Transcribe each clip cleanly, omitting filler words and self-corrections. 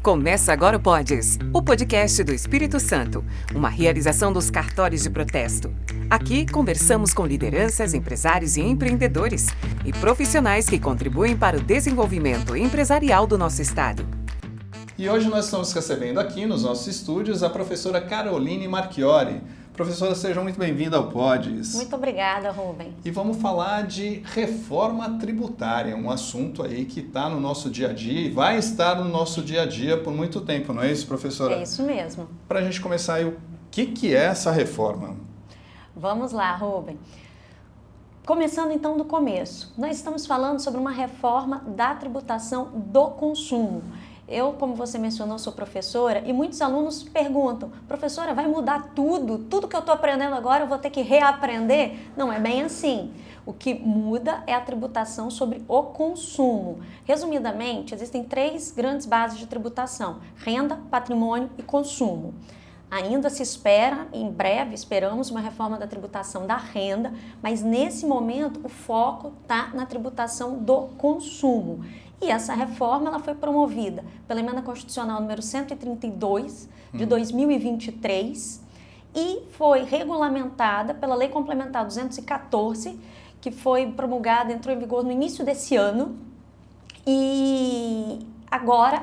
Começa agora o Podes, o podcast do Espírito Santo, uma realização dos cartórios de protesto. Aqui conversamos com lideranças, empresários e empreendedores e profissionais que contribuem para o desenvolvimento empresarial do nosso estado. E hoje nós estamos recebendo aqui nos nossos estúdios a professora Caroline Marchiori. Professora, seja muito bem-vinda ao Podes. Muito obrigada, Rubem. E vamos falar de reforma tributária, um assunto aí que está no nosso dia a dia e vai estar no nosso dia a dia por muito tempo, não é isso, professora? É isso mesmo. Para a gente começar aí, o que é essa reforma? Vamos lá, Rubem. Começando então do começo, nós estamos falando sobre uma reforma da tributação do consumo. Eu, como você mencionou, sou professora e muitos alunos perguntam, professora, vai mudar tudo? Tudo que eu estou aprendendo agora eu vou ter que reaprender? Não é bem assim. O que muda é a tributação sobre o consumo. Resumidamente, existem três grandes bases de tributação: renda, patrimônio e consumo. Ainda se espera, em breve, esperamos uma reforma da tributação da renda, mas nesse momento o foco está na tributação do consumo. E essa reforma ela foi promovida pela Emenda Constitucional número 132 de 2023 e foi regulamentada pela Lei Complementar 214, que foi promulgada, entrou em vigor no início desse ano e agora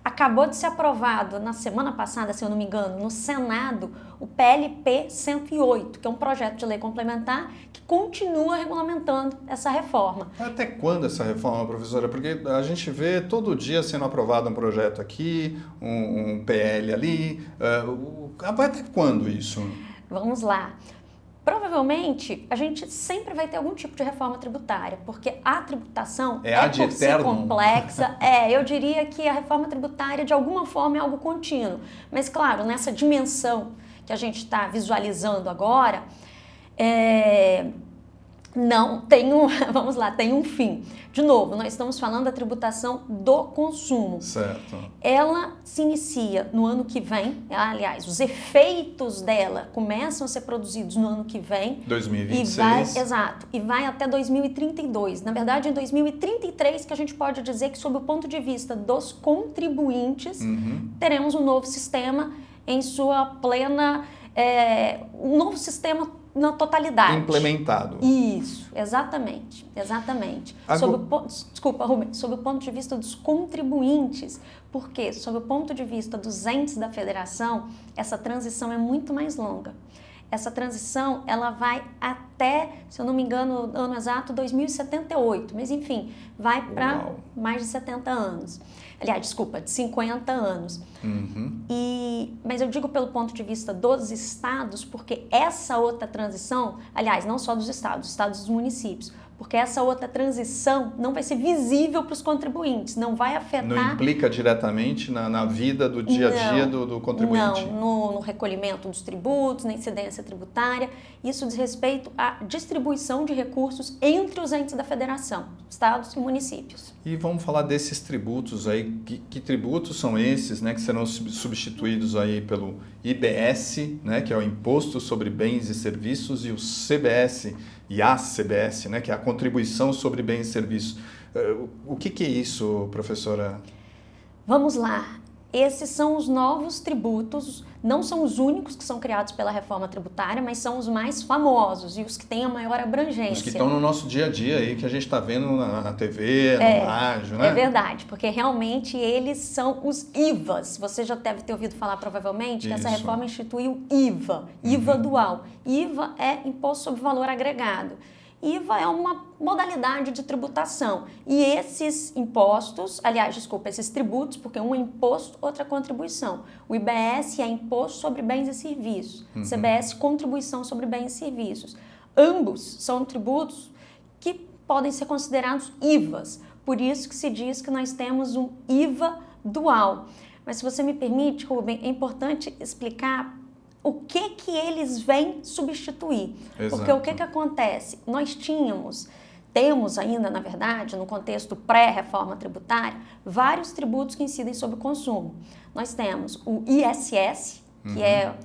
acabou de ser aprovado na semana passada, se eu não me engano, no Senado, o PLP 108, que é um projeto de lei complementar que continua regulamentando essa reforma. Até quando essa reforma, professora? Porque a gente vê todo dia sendo aprovado um projeto aqui, um PL ali. Até quando isso? Vamos lá. Provavelmente, a gente sempre vai ter algum tipo de reforma tributária, porque a tributação por si complexa. Eu diria que a reforma tributária, de alguma forma, é algo contínuo. Mas, claro, nessa dimensão que a gente está visualizando agora, não tem tem um fim. De novo, nós estamos falando da tributação do consumo. Certo. Ela se inicia no ano que vem, aliás, os efeitos dela começam a ser produzidos no ano que vem. 2026. E vai até 2032. Na verdade, em 2033 que a gente pode dizer que, sob o ponto de vista dos contribuintes, teremos um novo sistema em sua plena... um novo sistema na totalidade. Implementado. Isso, exatamente. Desculpa, Rubem, sob o ponto de vista dos contribuintes, porque sob o ponto de vista dos entes da federação, essa transição é muito mais longa. Essa transição, ela vai até, se eu não me engano, ano exato, 2078, mas enfim, vai para mais de 70 anos. Aliás, desculpa, de 50 anos. Mas eu digo pelo ponto de vista dos estados, porque essa outra transição, aliás, não só dos estados e dos municípios, porque essa outra transição não vai ser visível para os contribuintes, não vai afetar... Não implica diretamente na vida do dia a dia do contribuinte? Não, no recolhimento dos tributos, na incidência tributária. Isso diz respeito à distribuição de recursos entre os entes da federação, estados e municípios. E vamos falar desses tributos aí. Que tributos são esses, né, que serão substituídos aí pelo IBS, né, que é o Imposto sobre Bens e Serviços, e o CBS e a CBS, né, que é a Contribuição sobre Bens e Serviços. O que é isso, professora? Vamos lá. Esses são os novos tributos, não são os únicos que são criados pela reforma tributária, mas são os mais famosos e os que têm a maior abrangência. Os que estão no nosso dia a dia aí, que a gente está vendo na TV, no rádio, né? É verdade, porque realmente eles são os IVAs. Você já deve ter ouvido falar provavelmente que essa reforma instituiu IVA dual. IVA é Imposto sobre Valor Agregado. IVA é uma modalidade de tributação e esses esses tributos, porque um é imposto, outra é contribuição. O IBS é Imposto sobre Bens e Serviços, CBS, Contribuição sobre Bens e Serviços. Ambos são tributos que podem ser considerados IVAs, por isso que se diz que nós temos um IVA dual. Mas se você me permite, Rubem, é importante explicar o que eles vêm substituir. Exato. Porque o que acontece? Nós temos ainda, na verdade, no contexto pré-reforma tributária, vários tributos que incidem sobre o consumo. Nós temos o ISS,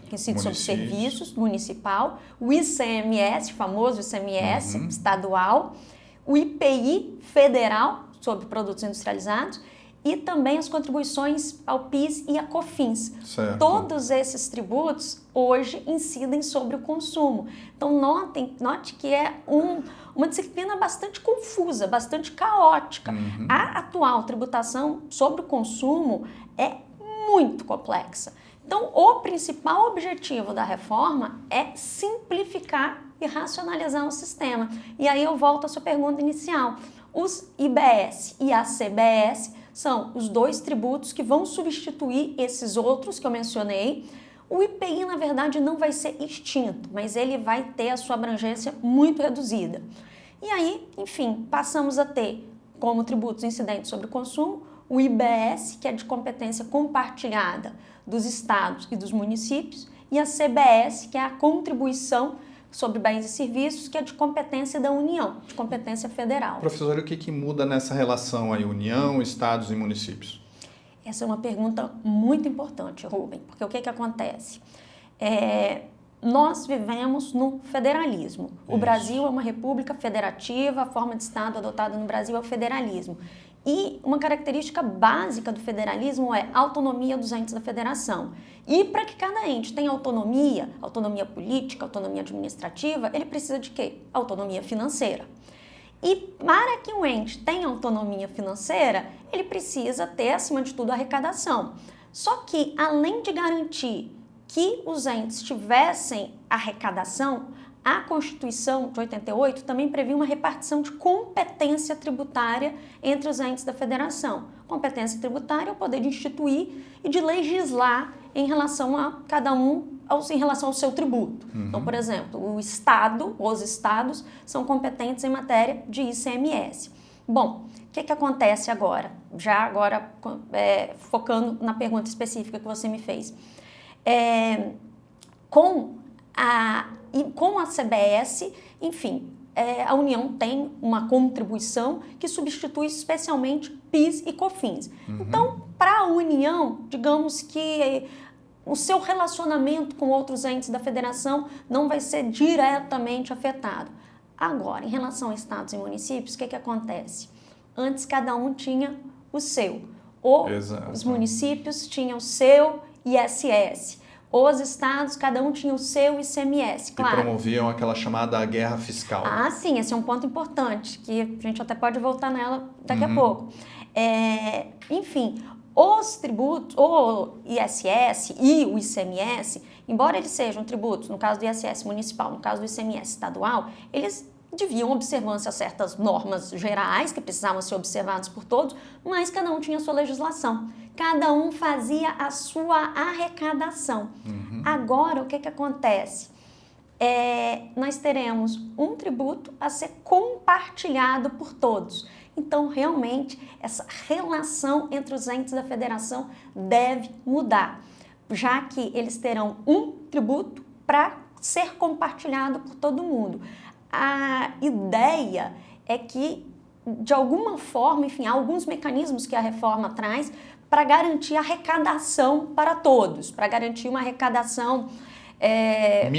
que incide sobre serviços, municipal, o ICMS, famoso ICMS, estadual, o IPI, federal, sobre produtos industrializados, e também as contribuições ao PIS e a COFINS. Certo. Todos esses tributos hoje incidem sobre o consumo. Então note que é uma disciplina bastante confusa, bastante caótica. A atual tributação sobre o consumo é muito complexa. Então, o principal objetivo da reforma é simplificar e racionalizar o sistema. E aí eu volto à sua pergunta inicial. Os IBS e a CBS são os dois tributos que vão substituir esses outros que eu mencionei. O IPI, na verdade, não vai ser extinto, mas ele vai ter a sua abrangência muito reduzida. E aí, enfim, passamos a ter como tributos incidentes sobre o consumo o IBS, que é de competência compartilhada dos estados e dos municípios, e a CBS, que é a contribuição sobre bens e serviços, que é de competência da União, de competência federal. Professor, e o que muda nessa relação aí, União, estados e municípios? Essa é uma pergunta muito importante, Rubem, porque o que acontece? Nós vivemos no federalismo. O Brasil é uma república federativa, a forma de Estado adotada no Brasil é o federalismo. E uma característica básica do federalismo é a autonomia dos entes da federação. E para que cada ente tenha autonomia política, autonomia administrativa, ele precisa de quê? Autonomia financeira. E para que um ente tenha autonomia financeira, ele precisa ter, acima de tudo, arrecadação. Só que, além de garantir que os entes tivessem arrecadação, a Constituição de 88 também previa uma repartição de competência tributária entre os entes da federação. Competência tributária é o poder de instituir e de legislar em relação a cada um, em relação ao seu tributo. Então, por exemplo, os estados são competentes em matéria de ICMS. Bom, o que acontece agora? Focando na pergunta específica que você me fez. Com a CBS, enfim, a União tem uma contribuição que substitui especialmente PIS e COFINS. Então, para a União, digamos que o seu relacionamento com outros entes da federação não vai ser diretamente afetado. Agora, em relação a estados e municípios, o que acontece? Antes, cada um tinha o seu. Os municípios tinham o seu ISS. Os estados, cada um tinha o seu ICMS, claro. E promoviam aquela chamada guerra fiscal. Ah, sim, esse é um ponto importante, que a gente até pode voltar nela daqui a pouco. Enfim, os tributos, o ISS e o ICMS, embora eles sejam tributos, no caso do ISS municipal, no caso do ICMS estadual, eles deviam observância a certas normas gerais que precisavam ser observadas por todos, mas cada um tinha a sua legislação. Cada um fazia a sua arrecadação. Agora, o que acontece? Nós teremos um tributo a ser compartilhado por todos. Então, realmente, essa relação entre os entes da federação deve mudar, já que eles terão um tributo para ser compartilhado por todo mundo. A ideia é que, de alguma forma, enfim, há alguns mecanismos que a reforma traz para garantir arrecadação para todos, para garantir uma arrecadação para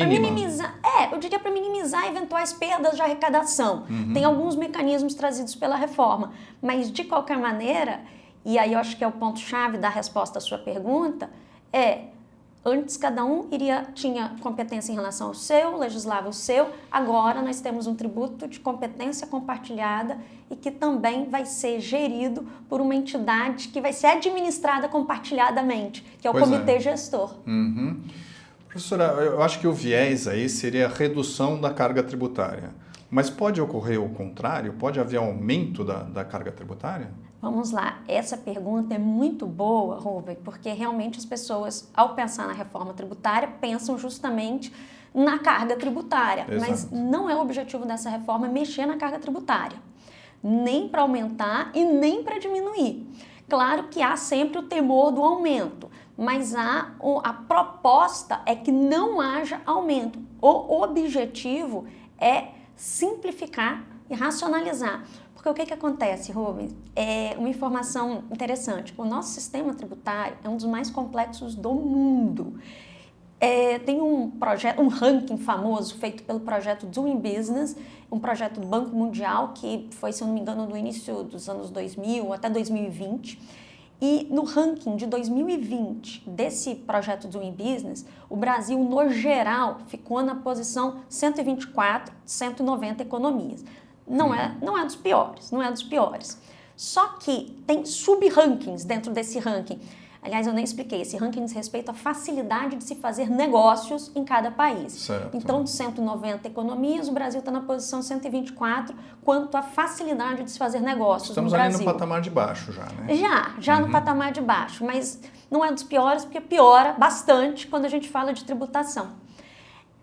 minimizar eventuais perdas de arrecadação. Tem alguns mecanismos trazidos pela reforma, mas de qualquer maneira, e aí eu acho que é o ponto-chave da resposta à sua pergunta, antes cada um tinha competência em relação ao seu, legislava o seu, agora nós temos um tributo de competência compartilhada e que também vai ser gerido por uma entidade que vai ser administrada compartilhadamente, que é o comitê gestor. Professora, eu acho que o viés aí seria a redução da carga tributária, mas pode ocorrer o contrário? Pode haver aumento da carga tributária? Vamos lá, essa pergunta é muito boa, Rubem, porque realmente as pessoas, ao pensar na reforma tributária, pensam justamente na carga tributária. Exato. Mas não é o objetivo dessa reforma mexer na carga tributária, nem para aumentar e nem para diminuir. Claro que há sempre o temor do aumento, mas a proposta é que não haja aumento. O objetivo é simplificar e racionalizar. Porque o que acontece, Rubens? É uma informação interessante. O nosso sistema tributário é um dos mais complexos do mundo. Tem um ranking famoso feito pelo projeto Doing Business, um projeto do Banco Mundial que foi, se eu não me engano, do início dos anos 2000 até 2020. E no ranking de 2020 desse projeto Doing Business, o Brasil, no geral, ficou na posição 124 de 190 economias. Não é dos piores, não é dos piores. Só que tem sub-rankings dentro desse ranking. Aliás, eu nem expliquei, esse ranking diz respeito à facilidade de se fazer negócios em cada país. Certo. Então, de 190 economias, o Brasil está na posição 124 quanto à facilidade de se fazer negócios no Brasil. Estamos ali no patamar de baixo já, né? Já no patamar de baixo, mas não é dos piores porque piora bastante quando a gente fala de tributação.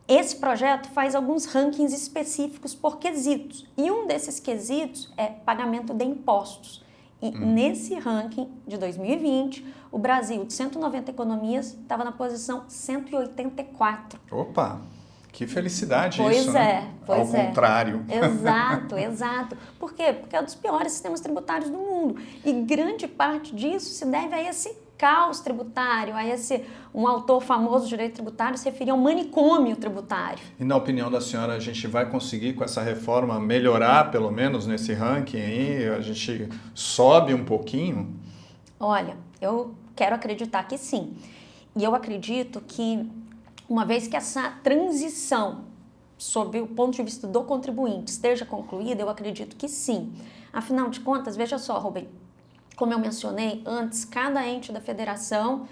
Esse projeto faz alguns rankings específicos por quesitos, e um desses quesitos é pagamento de impostos. E nesse ranking de 2020, o Brasil, de 190 economias, estava na posição 184. Opa, que felicidade Pois isso, é, né? pois Ao contrário. Exato, exato. Por quê? Porque é um dos piores sistemas tributários do mundo. E grande parte disso se deve a esse caos tributário, a esse, um autor famoso de direito tributário se referia ao manicômio tributário. E na opinião da senhora, a gente vai conseguir com essa reforma melhorar pelo menos nesse ranking aí? A gente sobe um pouquinho? Olha, eu quero acreditar que sim. E eu acredito que uma vez que essa transição sob o ponto de vista do contribuinte esteja concluída, eu acredito que sim. Afinal de contas, veja só, Rubem, como eu mencionei antes, cada ente da federação,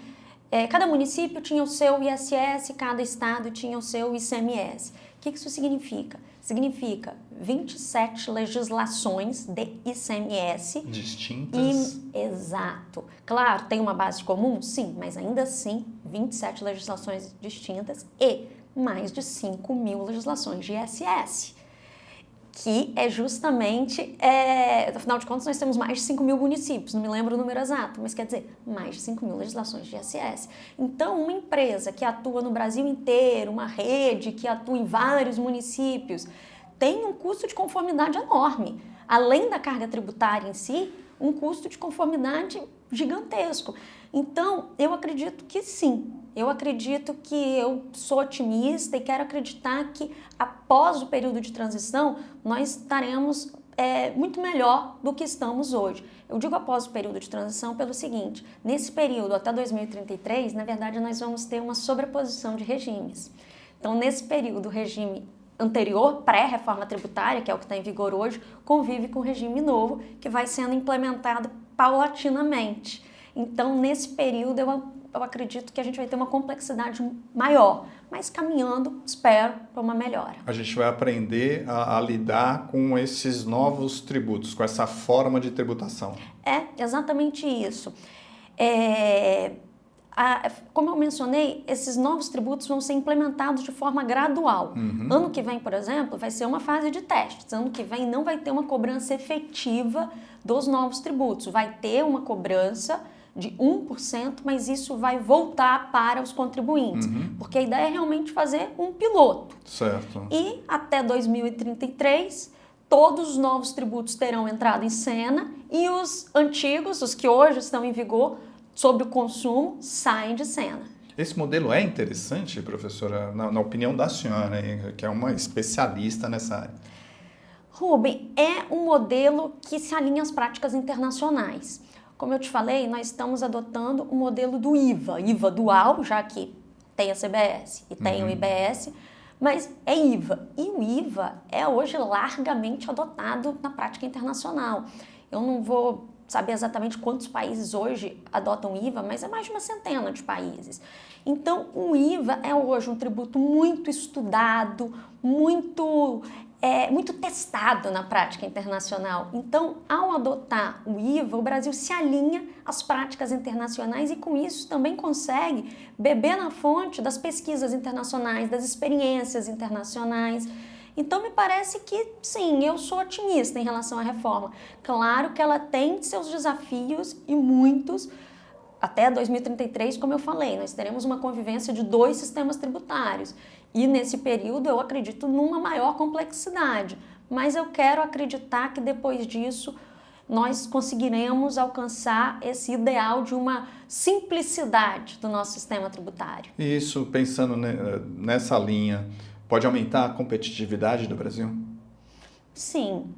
cada município tinha o seu ISS, cada estado tinha o seu ICMS. O que isso significa? Significa 27 legislações de ICMS. Distintas. Exato. Claro, tem uma base comum? Sim, mas ainda assim, 27 legislações distintas e mais de 5.000 legislações de ISS. Que é justamente, afinal de contas, nós temos mais de 5.000 municípios, não me lembro o número exato, mas quer dizer, mais de 5.000 legislações de ISS. Então, uma empresa que atua no Brasil inteiro, uma rede que atua em vários municípios, tem um custo de conformidade enorme. Além da carga tributária em si, um custo de conformidade gigantesco. Então, eu acredito que sim. Eu acredito que eu sou otimista e quero acreditar que após o período de transição nós estaremos muito melhor do que estamos hoje. Eu digo após o período de transição pelo seguinte, nesse período até 2033, na verdade nós vamos ter uma sobreposição de regimes. Então nesse período o regime anterior, pré-reforma tributária, que é o que está em vigor hoje, convive com o regime novo que vai sendo implementado paulatinamente. Então nesse período eu acredito que a gente vai ter uma complexidade maior, mas caminhando, espero, para uma melhora. A gente vai aprender a lidar com esses novos tributos, com essa forma de tributação. É exatamente isso. Como eu mencionei, esses novos tributos vão ser implementados de forma gradual. Ano que vem, por exemplo, vai ser uma fase de testes. Ano que vem não vai ter uma cobrança efetiva dos novos tributos. Vai ter uma cobrança de 1%, mas isso vai voltar para os contribuintes, porque a ideia é realmente fazer um piloto. Certo. E até 2033, todos os novos tributos terão entrado em cena e os antigos, os que hoje estão em vigor, sobre o consumo, saem de cena. Esse modelo é interessante, professora, na opinião da senhora, que é uma especialista nessa área? Rubem, é um modelo que se alinha às práticas internacionais. Como eu te falei, nós estamos adotando o modelo do IVA dual, já que tem a CBS e tem o IBS, mas é IVA. E o IVA é hoje largamente adotado na prática internacional. Eu não vou saber exatamente quantos países hoje adotam IVA, mas é mais de uma centena de países. Então, o IVA é hoje um tributo muito estudado, muito testado na prática internacional. Então, ao adotar o IVA, o Brasil se alinha às práticas internacionais e, com isso, também consegue beber na fonte das pesquisas internacionais, das experiências internacionais. Então, me parece que, sim, eu sou otimista em relação à reforma. Claro que ela tem seus desafios e muitos. Até 2033, como eu falei, nós teremos uma convivência de 2 sistemas tributários. E nesse período eu acredito numa maior complexidade. Mas eu quero acreditar que depois disso nós conseguiremos alcançar esse ideal de uma simplicidade do nosso sistema tributário. E isso, pensando nessa linha, pode aumentar a competitividade do Brasil? Sim,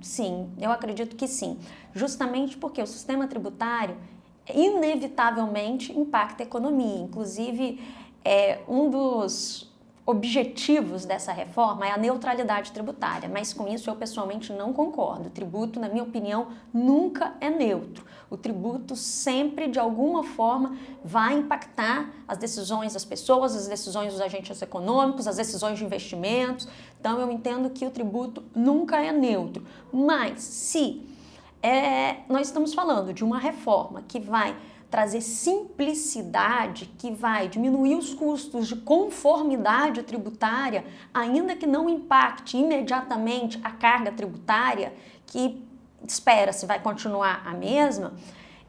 eu acredito que sim. Justamente porque o sistema tributário inevitavelmente impacta a economia. Inclusive, um dos objetivos dessa reforma é a neutralidade tributária, mas com isso eu pessoalmente não concordo. O tributo, na minha opinião, nunca é neutro. O tributo sempre, de alguma forma, vai impactar as decisões das pessoas, as decisões dos agentes econômicos, as decisões de investimentos. Então, eu entendo que o tributo nunca é neutro. Mas, se nós estamos falando de uma reforma que vai trazer simplicidade, que vai diminuir os custos de conformidade tributária, ainda que não impacte imediatamente a carga tributária, que espera-se vai continuar a mesma,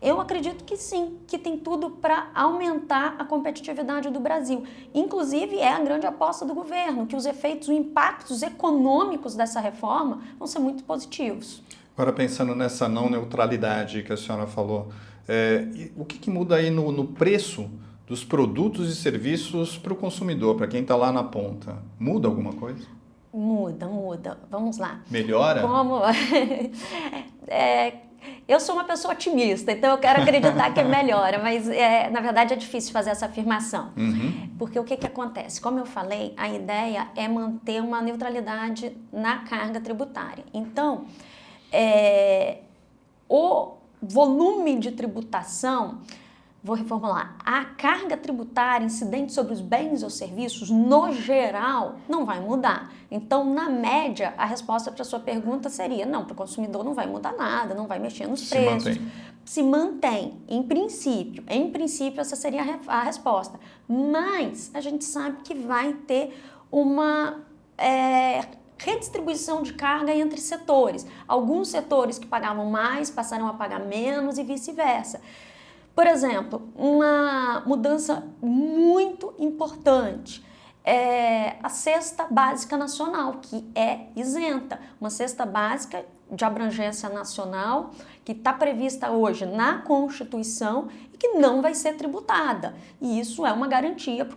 eu acredito que sim, que tem tudo para aumentar a competitividade do Brasil. Inclusive, é a grande aposta do governo, que os efeitos, os impactos econômicos dessa reforma vão ser muito positivos. Agora, pensando nessa não neutralidade que a senhora falou, o que muda aí no preço dos produtos e serviços para o consumidor, para quem está lá na ponta? Muda alguma coisa? Muda. Vamos lá. Melhora? Eu sou uma pessoa otimista, então eu quero acreditar que melhora, mas na verdade é difícil fazer essa afirmação. Porque o que acontece? Como eu falei, a ideia é manter uma neutralidade na carga tributária. Então, o volume de tributação, vou reformular, a carga tributária incidente sobre os bens ou serviços, no geral, não vai mudar. Então, na média, a resposta para a sua pergunta seria, não, para o consumidor não vai mudar nada, não vai mexer nos preços. Se mantém, em princípio, essa seria a resposta. Mas a gente sabe que vai ter uma redistribuição de carga entre setores. Alguns setores que pagavam mais passaram a pagar menos e vice-versa. Por exemplo, uma mudança muito importante é a cesta básica nacional, que é isenta. Uma cesta básica de abrangência nacional que está prevista hoje na Constituição e que não vai ser tributada. E isso é uma garantia para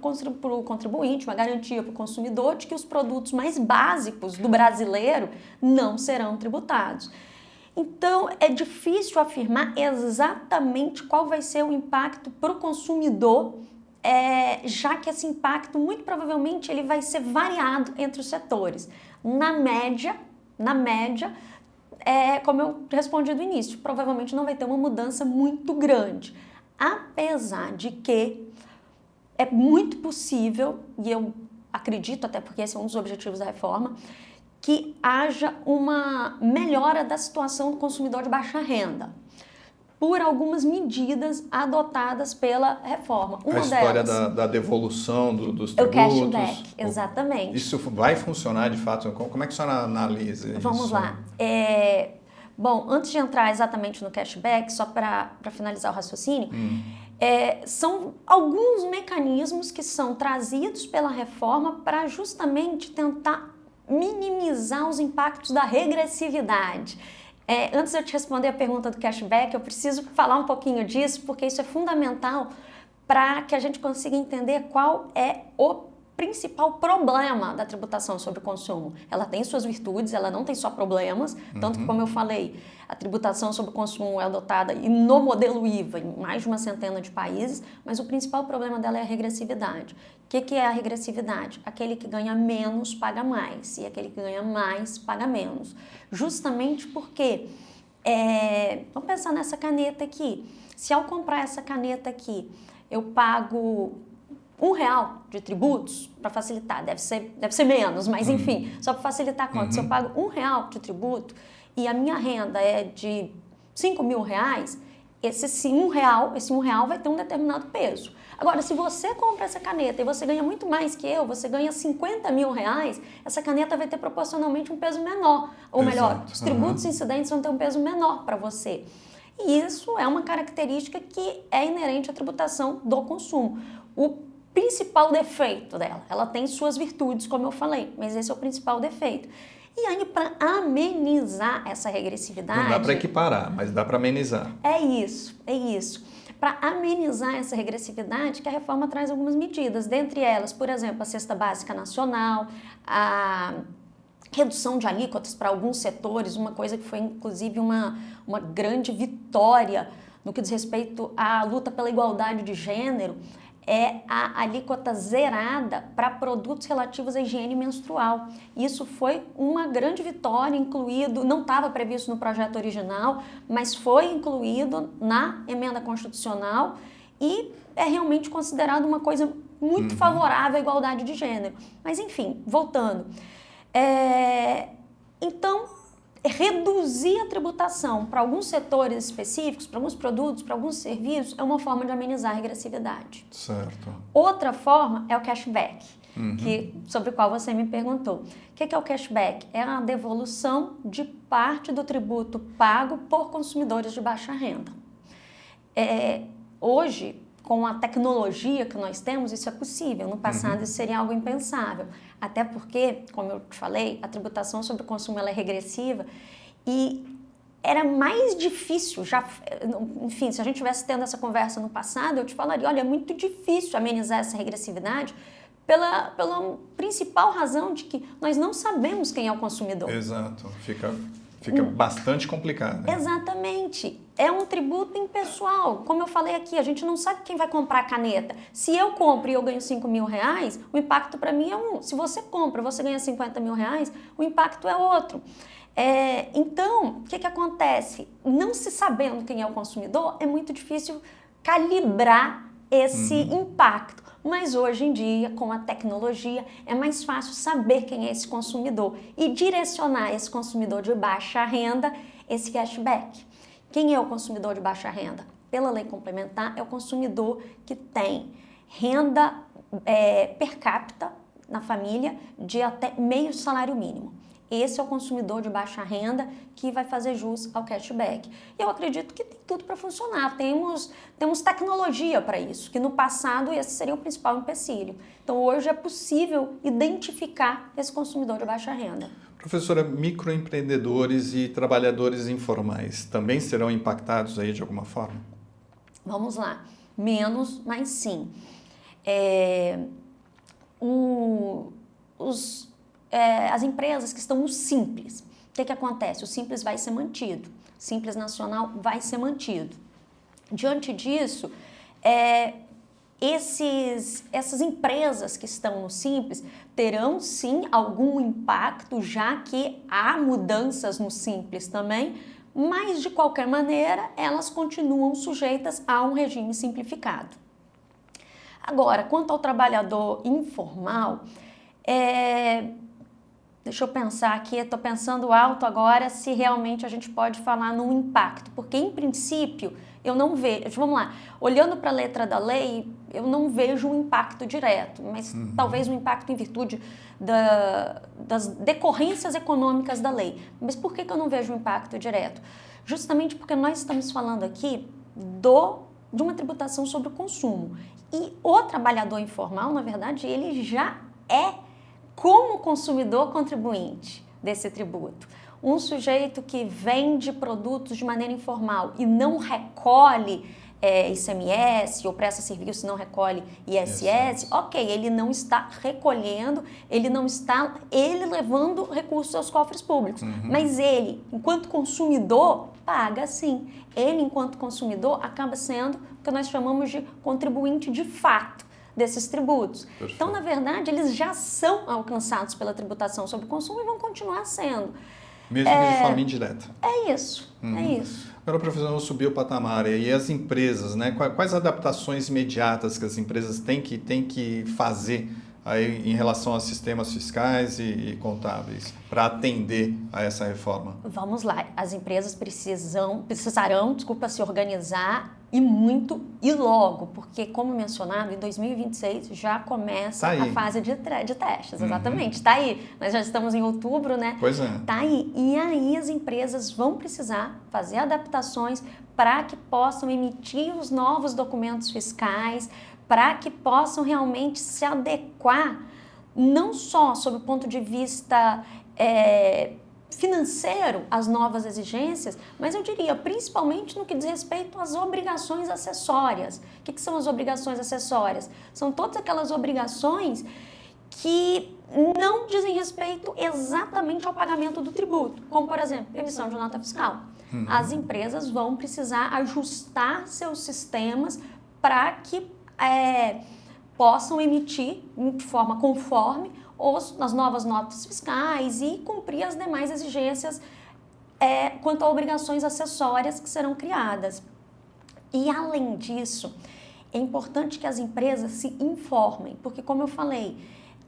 o contribuinte, uma garantia para o consumidor de que os produtos mais básicos do brasileiro não serão tributados. Então, é difícil afirmar exatamente qual vai ser o impacto para o consumidor, já que esse impacto, muito provavelmente, ele vai ser variado entre os setores. Na média, como eu respondi no início, provavelmente não vai ter uma mudança muito grande. Apesar de que é muito possível, e eu acredito, até porque esse é um dos objetivos da reforma, que haja uma melhora da situação do consumidor de baixa renda, por algumas medidas adotadas pela reforma. Uma história da devolução dos tributos. O cashback, exatamente. Isso vai funcionar de fato? Como é que a senhora analisa isso? Vamos lá. Bom, antes de entrar exatamente no cashback, só para finalizar o raciocínio, são alguns mecanismos que são trazidos pela reforma para justamente tentar minimizar os impactos da regressividade. Antes de eu te responder a pergunta do cashback, eu preciso falar um pouquinho disso, porque isso é fundamental para que a gente consiga entender qual é o principal problema da tributação sobre o consumo. Ela tem suas virtudes, ela não tem só problemas, tanto que, como eu falei, a tributação sobre o consumo é adotada no modelo IVA em mais de uma centena de países, mas o principal problema dela é a regressividade. O que é a regressividade? Aquele que ganha menos paga mais e aquele que ganha mais paga menos. Justamente porque, vamos pensar nessa caneta aqui. Se ao comprar essa caneta aqui, eu pago R$1 de tributos, para facilitar, deve ser menos, mas enfim, só para facilitar a conta, se eu pago R$1 de tributo e a minha renda é de R$5.000, esse R$1 vai ter um determinado peso. Agora, se você compra essa caneta e você ganha muito mais que eu, você ganha R$50.000, essa caneta vai ter proporcionalmente um peso menor, ou melhor, os tributos incidentes vão ter um peso menor para você. E isso é uma característica que é inerente à tributação do consumo. O principal defeito dela, ela tem suas virtudes, como eu falei, mas esse é o principal defeito. E aí, para amenizar essa regressividade... Não dá para equiparar, mas dá para amenizar. É isso. Para amenizar essa regressividade, que a reforma traz algumas medidas, dentre elas, por exemplo, a cesta básica nacional, a redução de alíquotas para alguns setores, uma coisa que foi, inclusive, uma grande vitória no que diz respeito à luta pela igualdade de gênero, é a alíquota zerada para produtos relativos à higiene menstrual. Isso foi uma grande vitória, incluído, não estava previsto no projeto original, mas foi incluído na emenda constitucional e é realmente considerado uma coisa muito favorável à igualdade de gênero. Mas enfim, voltando. Então, reduzir a tributação para alguns setores específicos, para alguns produtos, para alguns serviços, é uma forma de amenizar a regressividade. Certo. Outra forma é o cashback, sobre o qual você me perguntou. O que é o cashback? É a devolução de parte do tributo pago por consumidores de baixa renda. Hoje, com a tecnologia que nós temos, isso é possível. No passado, isso seria algo impensável. Até porque, como eu te falei, a tributação sobre o consumo ela é regressiva e era mais difícil, enfim, se a gente estivesse tendo essa conversa no passado, eu te falaria, olha, é muito difícil amenizar essa regressividade pela principal razão de que nós não sabemos quem é o consumidor. Exato, fica bastante complicado. Né? Exatamente. É um tributo impessoal. Como eu falei aqui, a gente não sabe quem vai comprar a caneta. Se eu compro e eu ganho 5 mil reais, o impacto para mim é um. Se você compra e você ganha 50 mil reais, o impacto é outro. Então, o que acontece? Não se sabendo quem é o consumidor, é muito difícil calibrar esse impacto. Mas hoje em dia, com a tecnologia, é mais fácil saber quem é esse consumidor e direcionar esse consumidor de baixa renda esse cashback. Quem é o consumidor de baixa renda? Pela lei complementar, é o consumidor que tem renda per capita na família de até meio salário mínimo. Esse é o consumidor de baixa renda que vai fazer jus ao cashback. E eu acredito que tem tudo para funcionar. Temos tecnologia para isso, que no passado esse seria o principal empecilho. Então hoje é possível identificar esse consumidor de baixa renda. Professora, microempreendedores e trabalhadores informais também serão impactados aí de alguma forma? Vamos lá. Menos, mas sim. As empresas que estão no Simples, o que acontece? O Simples vai ser mantido, o Simples Nacional vai ser mantido. Diante disso, essas empresas que estão no Simples terão sim algum impacto, já que há mudanças no Simples também, mas de qualquer maneira elas continuam sujeitas a um regime simplificado. Agora, quanto ao trabalhador informal, deixa eu pensar aqui, estou pensando alto agora se realmente a gente pode falar num impacto, porque em princípio eu não vejo, vamos lá, olhando para a letra da lei, eu não vejo um impacto direto, mas talvez um impacto em virtude das decorrências econômicas da lei. Mas por que eu não vejo um impacto direto? Justamente porque nós estamos falando aqui de uma tributação sobre o consumo. E o trabalhador informal, na verdade, ele já é como consumidor contribuinte desse tributo. Um sujeito que vende produtos de maneira informal e não recolhe ICMS ou presta serviço e não recolhe ISS, ok, ele não está recolhendo, ele levando recursos aos cofres públicos, mas ele, enquanto consumidor, paga sim. Ele, enquanto consumidor, acaba sendo o que nós chamamos de contribuinte de fato desses tributos. Perfeito. Então, na verdade, eles já são alcançados pela tributação sobre o consumo e vão continuar sendo. Mesmo que de forma indireta. É isso. Agora, professor, vamos subir o patamar. E as empresas, né? Quais adaptações imediatas que as empresas têm que fazer aí em relação a sistemas fiscais e contábeis para atender a essa reforma? Vamos lá. As empresas precisarão se organizar e muito e logo, porque, como mencionado, em 2026 já começa a fase de testes, exatamente, está aí. Nós já estamos em outubro, né? Pois é. Está aí. E aí as empresas vão precisar fazer adaptações para que possam emitir os novos documentos fiscais, para que possam realmente se adequar, não só sob o ponto de vista financeiro às novas exigências, mas eu diria principalmente no que diz respeito às obrigações acessórias. O que são as obrigações acessórias? São todas aquelas obrigações que não dizem respeito exatamente ao pagamento do tributo, como, por exemplo, emissão de nota fiscal. as empresas vão precisar ajustar seus sistemas para que possam emitir de forma conforme as novas notas fiscais e cumprir as demais exigências quanto a obrigações acessórias que serão criadas. E, além disso, é importante que as empresas se informem, porque, como eu falei,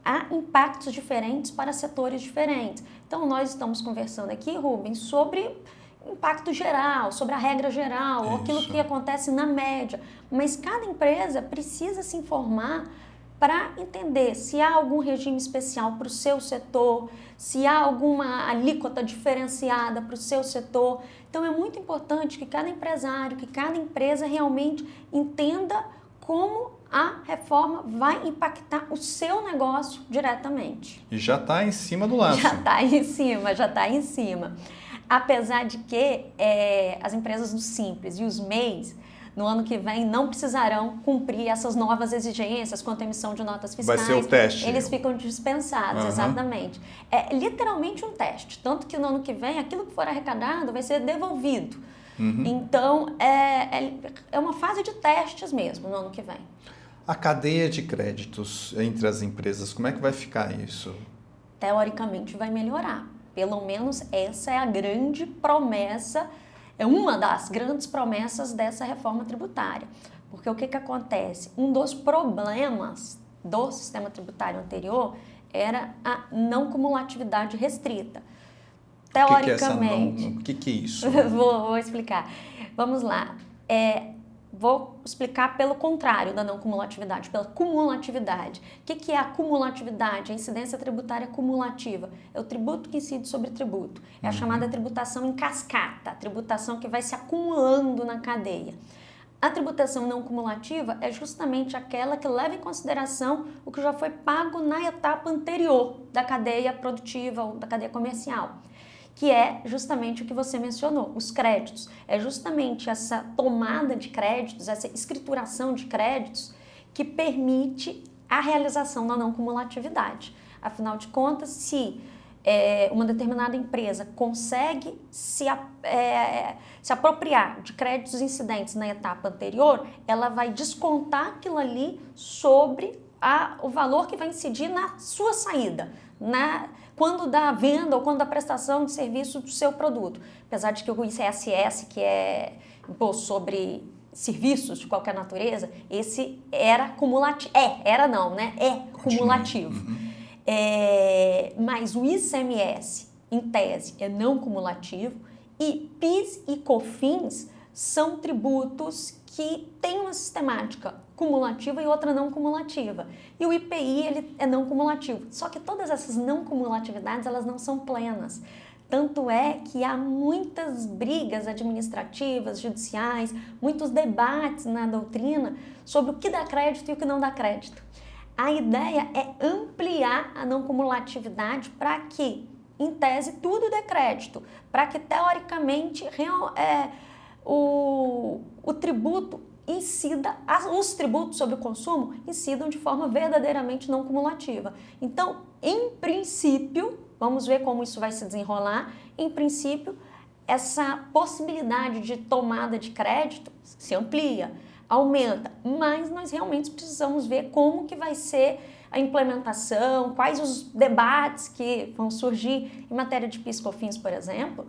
há impactos diferentes para setores diferentes. Então, nós estamos conversando aqui, Rubens, sobre impacto geral, sobre a regra geral, ou aquilo que acontece na média. Mas cada empresa precisa se informar para entender se há algum regime especial para o seu setor, se há alguma alíquota diferenciada para o seu setor. Então, é muito importante que cada empresário, que cada empresa realmente entenda como a reforma vai impactar o seu negócio diretamente. E já está em cima do laço. Já está em cima. Apesar de que as empresas do Simples e os MEIs, no ano que vem, não precisarão cumprir essas novas exigências quanto à emissão de notas fiscais. Vai ser o teste. Eles ficam dispensados, exatamente. É literalmente um teste. Tanto que no ano que vem, aquilo que for arrecadado vai ser devolvido. Então, é uma fase de testes mesmo no ano que vem. A cadeia de créditos entre as empresas, como é que vai ficar isso? Teoricamente vai melhorar. Pelo menos essa é a grande promessa, é uma das grandes promessas dessa reforma tributária. Porque o que acontece? Um dos problemas do sistema tributário anterior era a não cumulatividade restrita. Teoricamente... O que é isso? Vou explicar. Vamos lá. Vou explicar pelo contrário da não cumulatividade, pela cumulatividade. O que é a cumulatividade? A incidência tributária cumulativa. É o tributo que incide sobre tributo. É a chamada tributação em cascata, a tributação que vai se acumulando na cadeia. A tributação não cumulativa é justamente aquela que leva em consideração o que já foi pago na etapa anterior da cadeia produtiva ou da cadeia comercial, que é justamente o que você mencionou, os créditos. É justamente essa tomada de créditos, essa escrituração de créditos que permite a realização da não cumulatividade. Afinal de contas, se uma determinada empresa consegue se apropriar de créditos incidentes na etapa anterior, ela vai descontar aquilo ali sobre o valor que vai incidir na sua saída, quando da venda ou quando da prestação de serviço do seu produto. Apesar de que o ICSS, que é imposto sobre serviços de qualquer natureza, esse era cumulativo. Cumulativo. Mas o ICMS, em tese, é não cumulativo e PIS e COFINS são tributos que têm uma sistemática cumulativa e outra não cumulativa. E o IPI, ele é não cumulativo. Só que todas essas não cumulatividades, elas não são plenas. Tanto é que há muitas brigas administrativas, judiciais, muitos debates na doutrina sobre o que dá crédito e o que não dá crédito. A ideia é ampliar a não cumulatividade para que, em tese, tudo dê crédito, para que, teoricamente, o tributo incida, os tributos sobre o consumo incidam de forma verdadeiramente não cumulativa. Então, em princípio, vamos ver como isso vai se desenrolar, em princípio, essa possibilidade de tomada de crédito se amplia, aumenta, mas nós realmente precisamos ver como que vai ser a implementação, quais os debates que vão surgir em matéria de PIS/COFINS, por exemplo.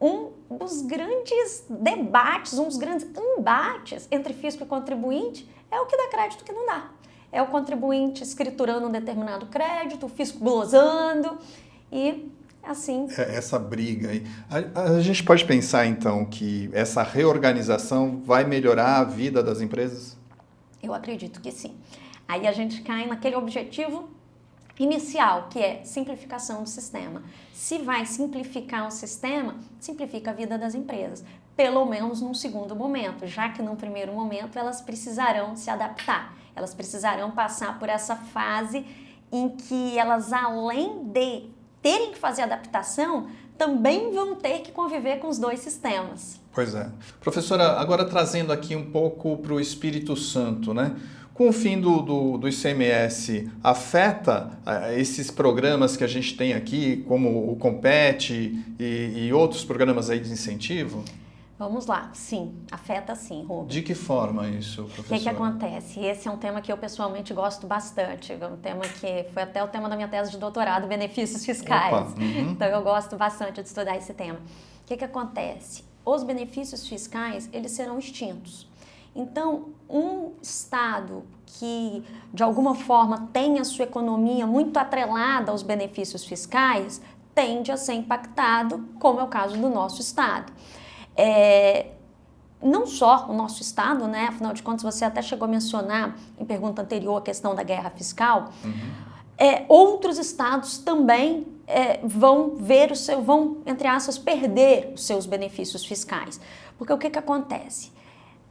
Um dos grandes debates, um dos grandes embates entre fisco e contribuinte é o que dá crédito e o que não dá. É o contribuinte escriturando um determinado crédito, o fisco glosando e assim... Essa briga aí. A gente pode pensar, então, que essa reorganização vai melhorar a vida das empresas? Eu acredito que sim. Aí a gente cai naquele objetivo inicial, que é simplificação do sistema. Se vai simplificar o sistema, simplifica a vida das empresas, pelo menos num segundo momento, já que num primeiro momento elas precisarão se adaptar, elas precisarão passar por essa fase em que elas, além de terem que fazer adaptação, também vão ter que conviver com os dois sistemas. Pois é. Professora, agora trazendo aqui um pouco para o Espírito Santo, né? Com o fim do ICMS, afeta esses programas que a gente tem aqui, como o Compete e outros programas aí de incentivo? Vamos lá, sim, afeta sim, Rubem. De que forma isso, professora? O que acontece? Esse é um tema que eu pessoalmente gosto bastante, é um tema que foi até o tema da minha tese de doutorado, benefícios fiscais. Então eu gosto bastante de estudar esse tema. O que acontece? Os benefícios fiscais, eles serão extintos. Então, um estado que de alguma forma tem a sua economia muito atrelada aos benefícios fiscais, tende a ser impactado, como é o caso do nosso estado. Não só o nosso estado, né? Afinal de contas, você até chegou a mencionar em pergunta anterior a questão da guerra fiscal. Outros estados também vão entre aspas, perder os seus benefícios fiscais. Porque o que acontece?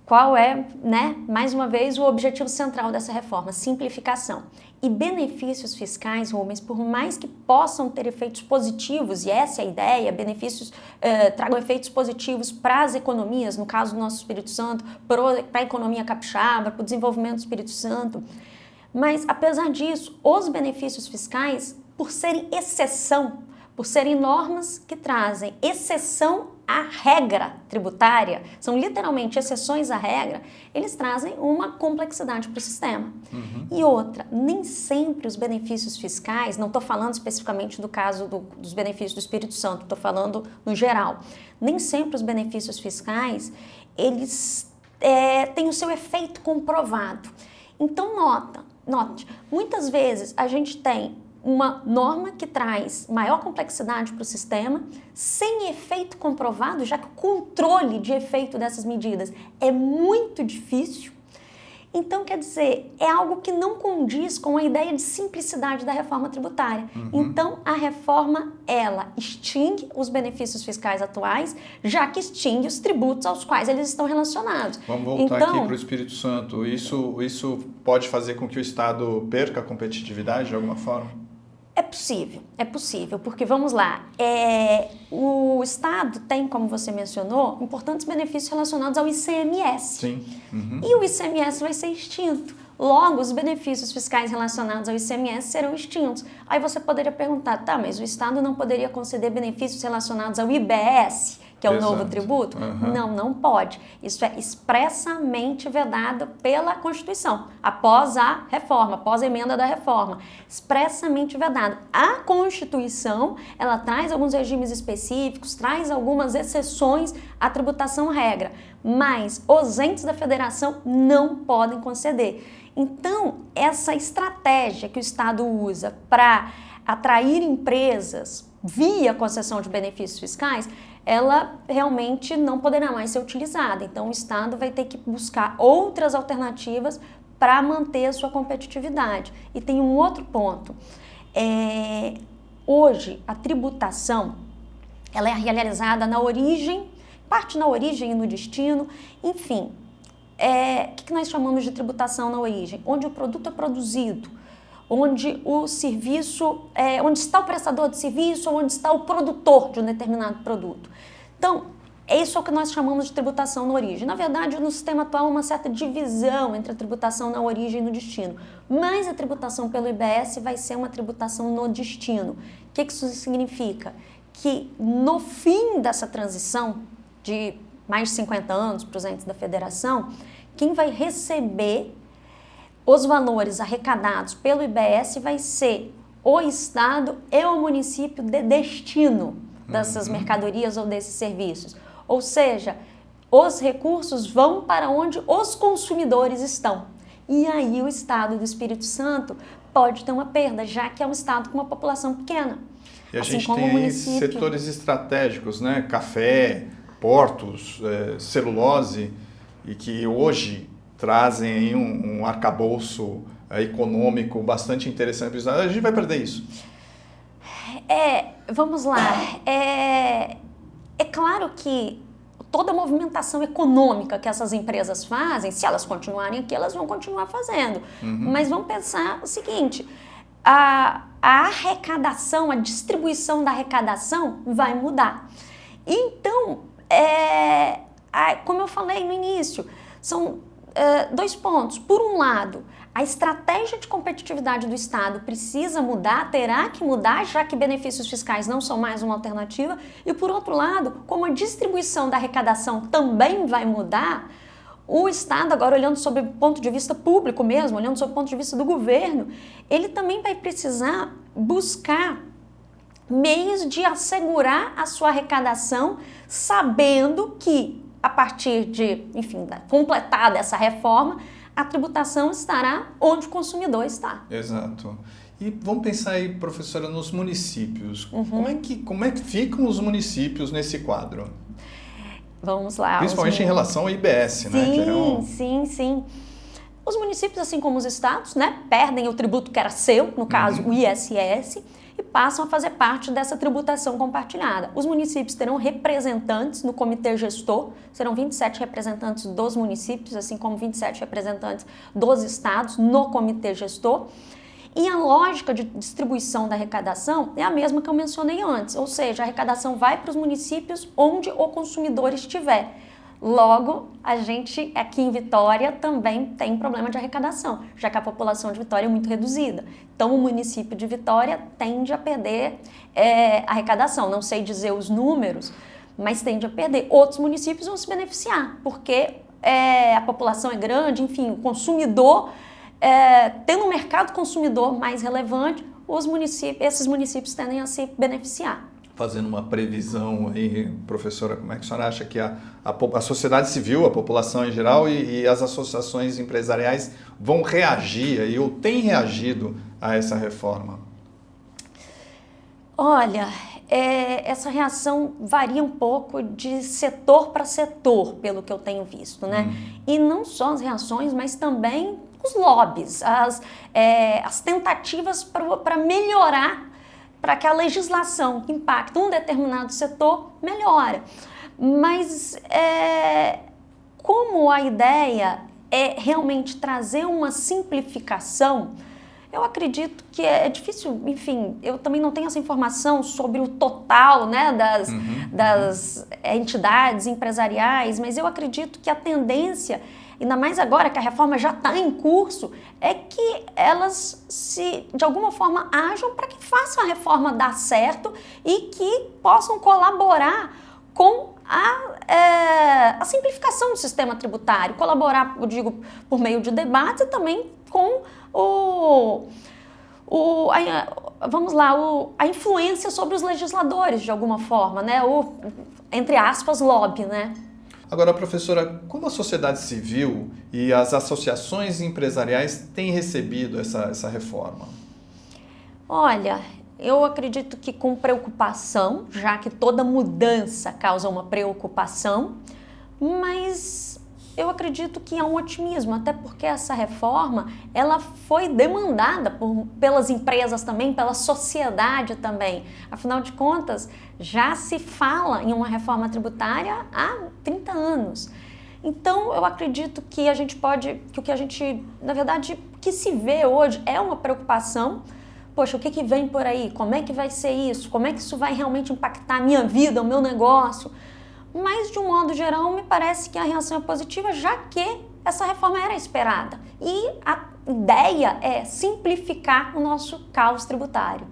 Qual é, né, mais uma vez, o objetivo central dessa reforma? Simplificação. E benefícios fiscais, Rubens, por mais que possam ter efeitos positivos, e essa é a ideia, benefícios tragam efeitos positivos para as economias, no caso do nosso Espírito Santo, para a economia capixaba, para o desenvolvimento do Espírito Santo. Mas, apesar disso, os benefícios fiscais, por serem exceção, por serem normas que trazem exceção à regra tributária, são literalmente exceções à regra, eles trazem uma complexidade para o sistema. E outra, nem sempre os benefícios fiscais, não estou falando especificamente do caso dos benefícios do Espírito Santo, estou falando no geral, nem sempre os benefícios fiscais, eles têm o seu efeito comprovado. Então note, muitas vezes a gente tem uma norma que traz maior complexidade para o sistema, sem efeito comprovado, já que o controle de efeito dessas medidas é muito difícil. Então, quer dizer, é algo que não condiz com a ideia de simplicidade da reforma tributária. Então, a reforma, ela extingue os benefícios fiscais atuais, já que extingue os tributos aos quais eles estão relacionados. Vamos voltar aqui para o Espírito Santo. Isso pode fazer com que o Estado perca a competitividade de alguma forma? É possível, porque vamos lá, o Estado tem, como você mencionou, importantes benefícios relacionados ao ICMS. Sim. E o ICMS vai ser extinto. Logo, os benefícios fiscais relacionados ao ICMS serão extintos. Aí você poderia perguntar, tá, mas o Estado não poderia conceder benefícios relacionados ao IBS, que é o novo tributo? Não pode. Isso é expressamente vedado pela Constituição, após a reforma, após a emenda da reforma. Expressamente vedado. A Constituição, ela traz alguns regimes específicos, traz algumas exceções à tributação regra, mas os entes da federação não podem conceder. Então, essa estratégia que o Estado usa para atrair empresas via concessão de benefícios fiscais, ela realmente não poderá mais ser utilizada. Então, o Estado vai ter que buscar outras alternativas para manter a sua competitividade. E tem um outro ponto. Hoje, a tributação, ela é realizada na origem, parte na origem e no destino, enfim. O que nós chamamos de tributação na origem? Onde o produto é produzido, onde o serviço, onde está o prestador de serviço, onde está o produtor de um determinado produto. Então, isso é o que nós chamamos de tributação na origem. Na verdade, no sistema atual há uma certa divisão entre a tributação na origem e no destino, mas a tributação pelo IBS vai ser uma tributação no destino. O que isso significa? Que no fim dessa transição de mais de 50 anos para os entes da federação, quem vai receber os valores arrecadados pelo IBS vai ser o Estado e o município de destino dessas mercadorias ou desses serviços. Ou seja, os recursos vão para onde os consumidores estão. E aí o Estado do Espírito Santo pode ter uma perda, já que é um Estado com uma população pequena. E a gente tem aí setores estratégicos, né? Café, portos, celulose, e que hoje trazem aí um arcabouço econômico bastante interessante. A gente vai perder isso. Vamos lá. É claro que toda a movimentação econômica que essas empresas fazem, se elas continuarem aqui, elas vão continuar fazendo. Mas vamos pensar o seguinte, a arrecadação, a distribuição da arrecadação vai mudar. Então, como eu falei no início, são dois pontos. Por um lado, a estratégia de competitividade do Estado precisa mudar, terá que mudar, já que benefícios fiscais não são mais uma alternativa. E, por outro lado, como a distribuição da arrecadação também vai mudar, o Estado, agora olhando sob o ponto de vista público mesmo, olhando sob o ponto de vista do governo, ele também vai precisar buscar meios de assegurar a sua arrecadação, sabendo que, a partir de, enfim, completada essa reforma, a tributação estará onde o consumidor está. Exato. E vamos pensar aí, professora, nos municípios. Como é que ficam os municípios nesse quadro? Vamos lá. Principalmente em relação ao IBS, né? Sim. Os municípios, assim como os estados, né, perdem o tributo que era seu, no caso o ISS, e passam a fazer parte dessa tributação compartilhada. Os municípios terão representantes no comitê gestor, serão 27 representantes dos municípios, assim como 27 representantes dos estados no comitê gestor. E a lógica de distribuição da arrecadação é a mesma que eu mencionei antes, ou seja, a arrecadação vai para os municípios onde o consumidor estiver. Logo, a gente aqui em Vitória também tem problema de arrecadação, já que a população de Vitória é muito reduzida. Então, o município de Vitória tende a perder arrecadação. Não sei dizer os números, mas tende a perder. Outros municípios vão se beneficiar, porque a população é grande, enfim, o consumidor, tendo um mercado consumidor mais relevante, esses municípios tendem a se beneficiar. Fazendo uma previsão aí, professora, como é que a senhora acha que a sociedade civil, a população em geral e as associações empresariais vão reagir aí, ou têm reagido a essa reforma? Olha, essa reação varia um pouco de setor para setor, pelo que eu tenho visto, né? E não só as reações, mas também os lobbies, as tentativas para melhorar, para que a legislação que impacta um determinado setor melhore. Mas como a ideia é realmente trazer uma simplificação, eu acredito que é difícil, enfim, eu também não tenho essa informação sobre o total, né, das entidades empresariais, mas eu acredito que a tendência, ainda mais agora que a reforma já está em curso, é que elas de alguma forma ajam para que façam a reforma dar certo e que possam colaborar com a simplificação do sistema tributário, colaborar, eu digo, por meio de debates e também com a influência sobre os legisladores, de alguma forma, né? Entre aspas, lobby, né? Agora, professora, como a sociedade civil e as associações empresariais têm recebido essa reforma? Olha, eu acredito que com preocupação, já que toda mudança causa uma preocupação, mas eu acredito que há um otimismo, até porque essa reforma ela foi demandada pelas empresas também, pela sociedade também. Afinal de contas, já se fala em uma reforma tributária há 30 anos. Então, eu acredito que que o que a gente, na verdade, que se vê hoje é uma preocupação. Poxa, o que vem por aí? Como é que vai ser isso? Como é que isso vai realmente impactar a minha vida, o meu negócio? Mas, de um modo geral, me parece que a reação é positiva, já que essa reforma era esperada. E a ideia é simplificar o nosso caos tributário.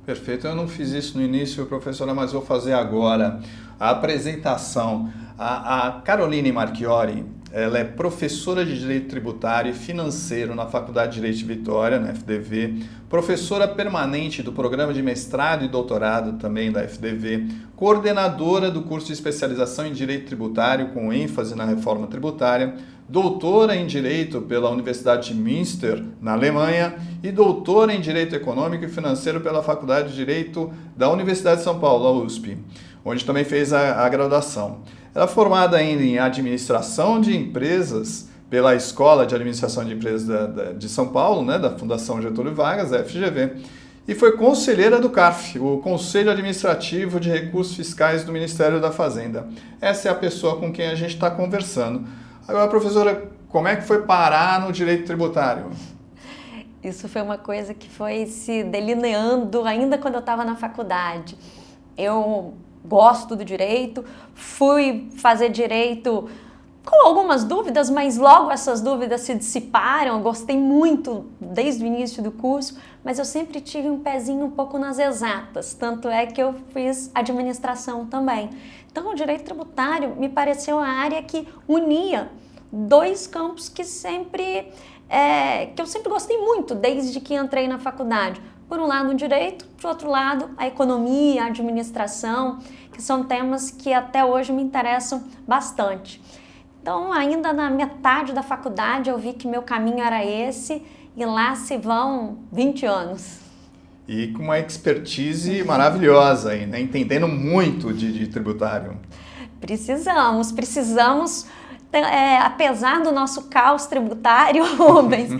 Perfeito. Eu não fiz isso no início, professora, mas vou fazer agora a apresentação. A Caroline Marchiori, ela é professora de Direito Tributário e Financeiro na Faculdade de Direito de Vitória, na FDV, professora permanente do Programa de Mestrado e Doutorado também da FDV, coordenadora do curso de especialização em Direito Tributário com ênfase na reforma tributária, doutora em Direito pela Universidade de Münster, na Alemanha, e doutora em Direito Econômico e Financeiro pela Faculdade de Direito da Universidade de São Paulo, a USP, onde também fez a graduação. Ela é formada ainda em Administração de Empresas pela Escola de Administração de Empresas de São Paulo, né, da Fundação Getúlio Vargas, a FGV, e foi conselheira do CARF, o Conselho Administrativo de Recursos Fiscais do Ministério da Fazenda. Essa é a pessoa com quem a gente está conversando. Agora, professora, como é que foi parar no direito tributário? Isso foi uma coisa que foi se delineando ainda quando eu estava na faculdade. Eu gosto do direito, fui fazer direito com algumas dúvidas, mas logo essas dúvidas se dissiparam. Eu gostei muito desde o início do curso, mas eu sempre tive um pezinho um pouco nas exatas, tanto é que eu fiz administração também. Então, o direito tributário me pareceu a área que unia dois campos que eu sempre gostei muito desde que entrei na faculdade. Por um lado o direito, de outro lado a economia, a administração, que são temas que até hoje me interessam bastante. Então, ainda na metade da faculdade, eu vi que meu caminho era esse e lá se vão 20 anos. E com uma expertise maravilhosa aí, né? Entendendo muito de tributário. Precisamos. Apesar do nosso caos tributário, Rubens,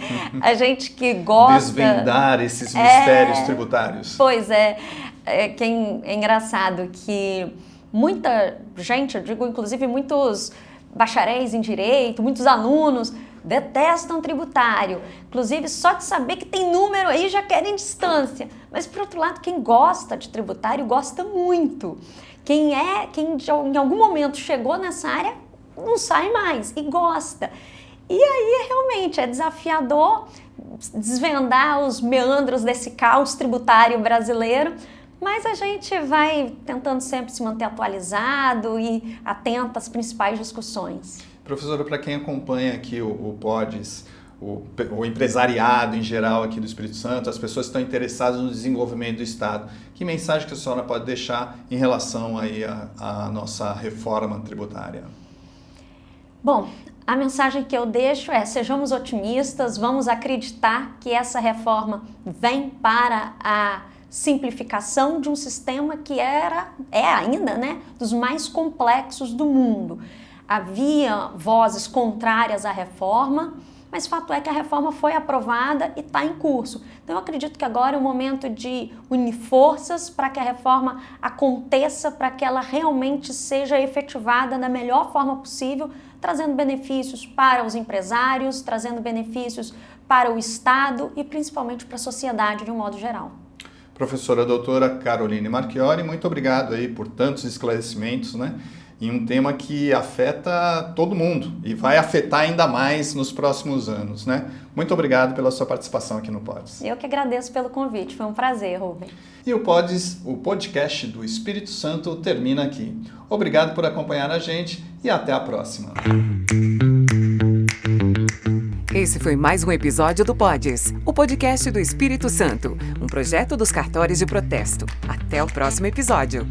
a gente que gosta... Desvendar esses mistérios tributários. Pois é engraçado que muita gente, eu digo inclusive muitos bacharéis em direito, muitos alunos detestam tributário. Inclusive, só de saber que tem número aí já querem distância. Mas, por outro lado, quem gosta de tributário gosta muito. Quem em algum momento chegou nessa área não sai mais e gosta. E aí, realmente, é desafiador desvendar os meandros desse caos tributário brasileiro, mas a gente vai tentando sempre se manter atualizado e atento às principais discussões. Professora, para quem acompanha aqui o PODES, o empresariado em geral aqui do Espírito Santo, as pessoas que estão interessadas no desenvolvimento do Estado, que mensagem que a senhora pode deixar em relação aí à nossa reforma tributária? Bom, a mensagem que eu deixo é: sejamos otimistas, vamos acreditar que essa reforma vem para a simplificação de um sistema que é ainda, né, dos mais complexos do mundo. Havia vozes contrárias à reforma, mas fato é que a reforma foi aprovada e está em curso. Então eu acredito que agora é o momento de unir forças para que a reforma aconteça, para que ela realmente seja efetivada da melhor forma possível, trazendo benefícios para os empresários, trazendo benefícios para o Estado e principalmente para a sociedade de um modo geral. Professora doutora Caroline Marchiori, muito obrigado aí por tantos esclarecimentos, né? Em um tema que afeta todo mundo e vai afetar ainda mais nos próximos anos, né? Muito obrigado pela sua participação aqui no PODES. Eu que agradeço pelo convite, foi um prazer, Rubem. E o PODES, o podcast do Espírito Santo, termina aqui. Obrigado por acompanhar a gente e até a próxima. Esse foi mais um episódio do PODES, o podcast do Espírito Santo, um projeto dos cartórios de protesto. Até o próximo episódio.